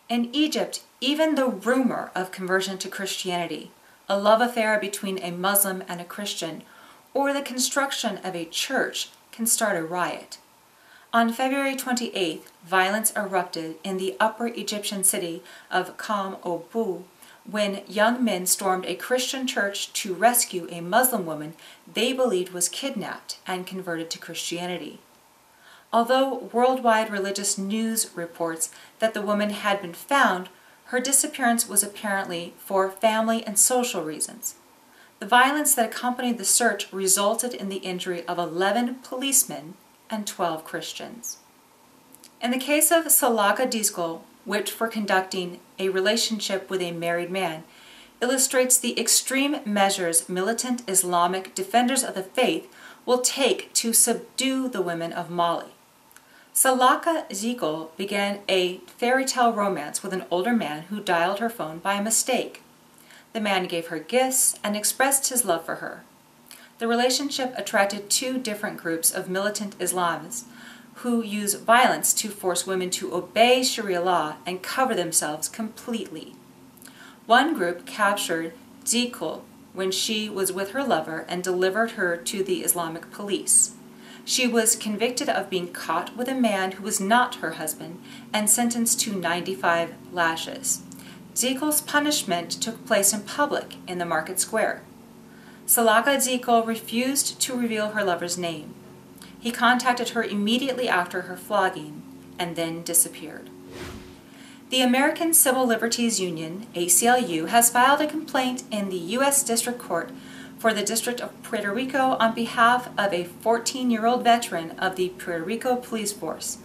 In Egypt, even the rumor of conversion to Christianity, a love affair between a Muslim and a Christian, or the construction of a church can start a riot. On February 28th, violence erupted in the upper Egyptian city of Qom when young men stormed a Christian church to rescue a Muslim woman they believed was kidnapped and converted to Christianity. Although worldwide religious news reports that the woman had been found, her disappearance was apparently for family and social reasons. The violence that accompanied the search resulted in the injury of 11 policemen and 12 Christians. In the case of Salaka Djicke, whipped for conducting a relationship with a married man, illustrates the extreme measures militant Islamic defenders of the faith will take to subdue the women of Mali. Salaka Djicke began a fairy tale romance with an older man who dialed her phone by mistake. The man gave her gifts and expressed his love for her. The relationship attracted two different groups of militant Islamists who use violence to force women to obey Sharia law and cover themselves completely. One group captured Djicke when she was with her lover and delivered her to the Islamic police. She was convicted of being caught with a man who was not her husband and sentenced to 95 lashes. Djicke's punishment took place in public in the market square. Salaka Djicke refused to reveal her lover's name. He contacted her immediately after her flogging and then disappeared. The American Civil Liberties Union, ACLU, has filed a complaint in the U.S. District Court for the District of Puerto Rico on behalf of a 14-year-old veteran of the Puerto Rico Police Force.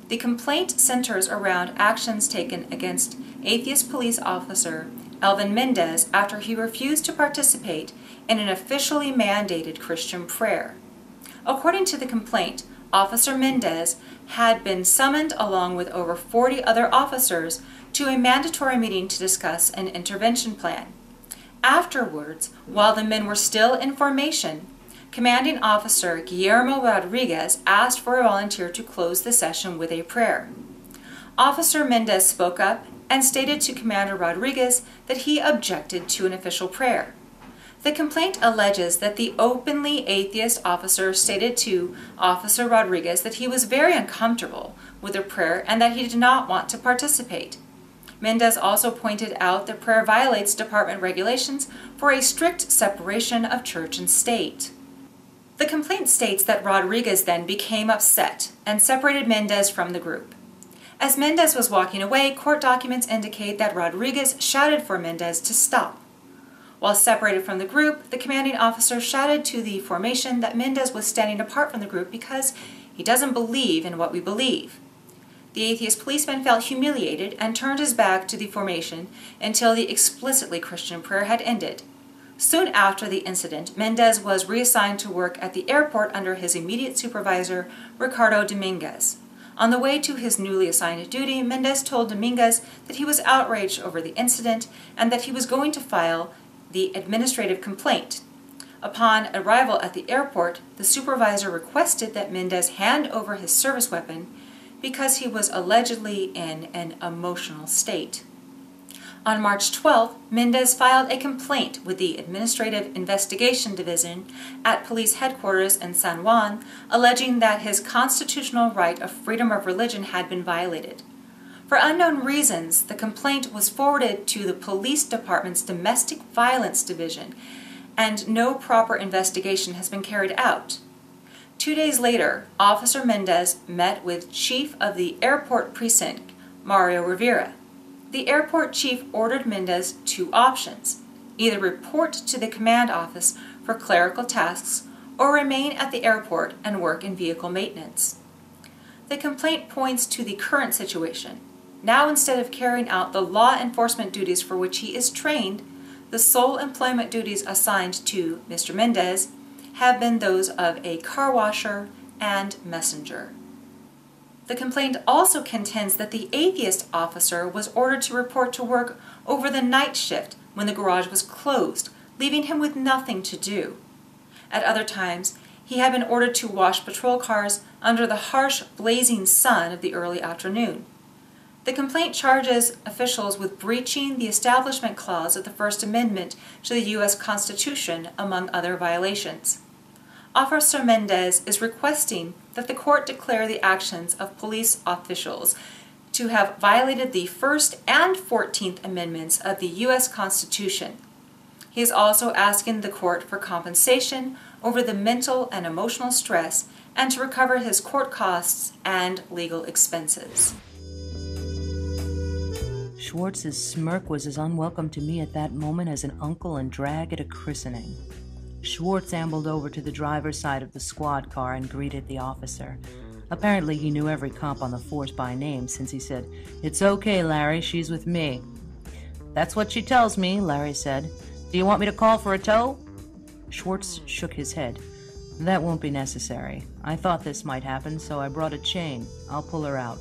The complaint centers around actions taken against Atheist Police officer Elvin Mendez after he refused to participate in an officially mandated Christian prayer. According to the complaint, Officer Mendez had been summoned along with over 40 other officers to a mandatory meeting to discuss an intervention plan. Afterwards, while the men were still in formation, Commanding Officer Guillermo Rodriguez asked for a volunteer to close the session with a prayer. Officer Mendez spoke up and stated to Commander Rodriguez that he objected to an official prayer. The complaint alleges that the openly atheist officer stated to Officer Rodriguez that he was very uncomfortable with the prayer and that he did not want to participate. Mendez also pointed out that prayer violates department regulations for a strict separation of church and state. The complaint states that Rodriguez then became upset and separated Mendez from the group. As Mendez was walking away, court documents indicate that Rodriguez shouted for Mendez to stop. While separated from the group, the commanding officer shouted to the formation that Mendez was standing apart from the group because he doesn't believe in what we believe. The atheist policeman felt humiliated and turned his back to the formation until the explicitly Christian prayer had ended. Soon after the incident, Mendez was reassigned to work at the airport under his immediate supervisor, Ricardo Dominguez. On the way to his newly assigned duty, Mendez told Dominguez that he was outraged over the incident and that he was going to file the administrative complaint. Upon arrival at the airport, the supervisor requested that Mendez hand over his service weapon because he was allegedly in an emotional state. On March 12th, Mendez filed a complaint with the Administrative Investigation Division at police headquarters in San Juan, alleging that his constitutional right of freedom of religion had been violated. For unknown reasons, the complaint was forwarded to the police department's Domestic Violence Division, and no proper investigation has been carried out. 2 days later, Officer Mendez met with Chief of the Airport Precinct, Mario Rivera. The airport chief ordered Mendez two options: either report to the command office for clerical tasks or remain at the airport and work in vehicle maintenance. The complaint points to the current situation. Now, instead of carrying out the law enforcement duties for which he is trained, the sole employment duties assigned to Mr. Mendez have been those of a car washer and messenger. The complaint also contends that the atheist officer was ordered to report to work over the night shift when the garage was closed, leaving him with nothing to do. At other times, he had been ordered to wash patrol cars under the harsh, blazing sun of the early afternoon. The complaint charges officials with breaching the Establishment Clause of the First Amendment to the U.S. Constitution, among other violations. Officer Mendez is requesting that the court declare the actions of police officials to have violated the First and 14th Amendments of the U.S. Constitution. He is also asking the court for compensation over the mental and emotional stress and to recover his court costs and legal expenses. Schwartz's smirk was as unwelcome to me at that moment as an uncle and drag at a christening. Schwartz ambled over to the driver's side of the squad car and greeted the officer. Apparently he knew every cop on the force by name, since he said, "It's okay, Larry, she's with me." "That's what she tells me," Larry said. "Do you want me to call for a tow?" Schwartz shook his head. "That won't be necessary. I thought this might happen, so I brought a chain. I'll pull her out."